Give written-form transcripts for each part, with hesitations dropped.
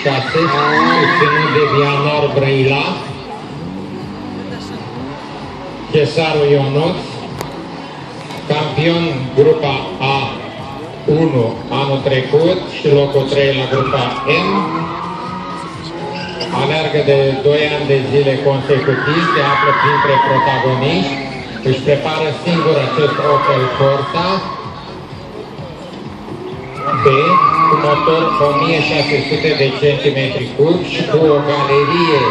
6, susținut de Vianor Brăila, Chesaru Ionuț, campion grupa A1 anul trecut și locul 3 la grupa M. Alergă de 2 ani de zile consecutiv, se află printre protagoniști, își prepară singur acest Opel Corsa B cu motor 1600 de centimetri cubi și cu o galerie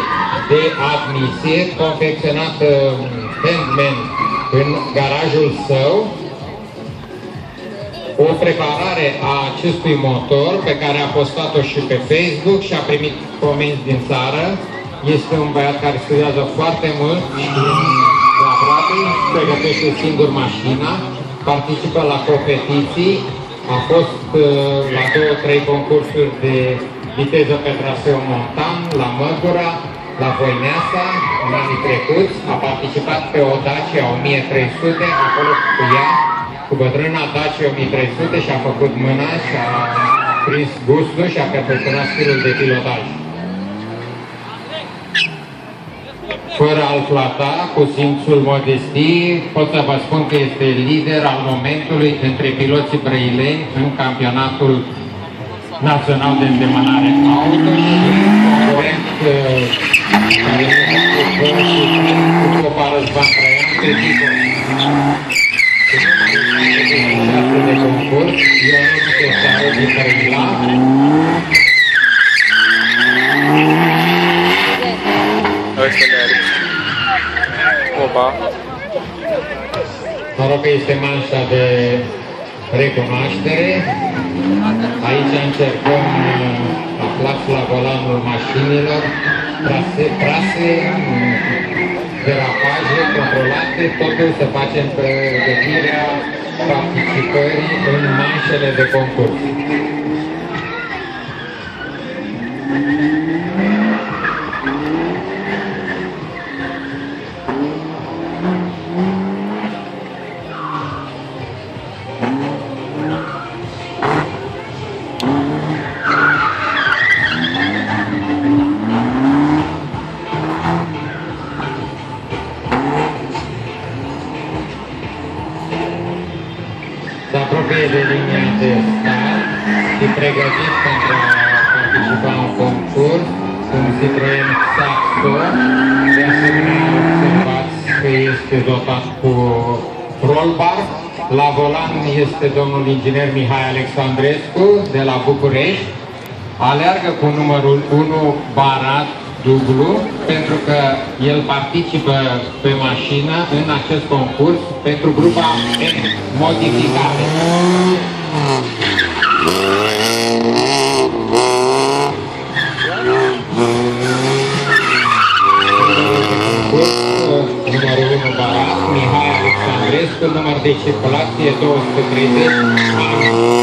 de admisie confecționată handman în garajul său. O preparare a acestui motor pe care a postat-o și pe Facebook și a primit comenzi din țară. Este un băiat care studiază foarte mult și de aproape, pregătește singur mașina, participă la competiții, a fost la 2-3 concursuri de viteză pe traseu montan, la Măgura, la Voineasa, în anii trecuți, a participat pe o Dacia 1300, acolo cu ea, cu bătrâna Dacia 1300 și a făcut mâna și a prins gustul și a perfecționat stilul de pilotaj. Fără a-l flata, cu simțul modestii, pot să vă spun că este lider al momentului între piloții brăileni în campionatul național de îndemânare auto și concurent care cu Copa Răzvan Traian, Critico. De concurs, Ionuț Chesaru din Brăila. Opa. Noroc că este manșa de recunoaștere. Aici încercăm aflați la volanul mașinilor, trase, derapaje controlate, totul se face în pregătirea participării în manșele de concurs. Se apropie de linia de start și pregătit pentru a participa în concurs un Citroen Saxo. De asemenea, observați că este dotat cu rollbar. La volan este domnul inginer Mihai Alexandrescu de la București. Aleargă cu numărul 1 barat dublu, pentru că el participă pe mașină în acest concurs pentru grupa M modificate. Numărul 1 barat, Mihai Alexandrescu, număr de circulație 230.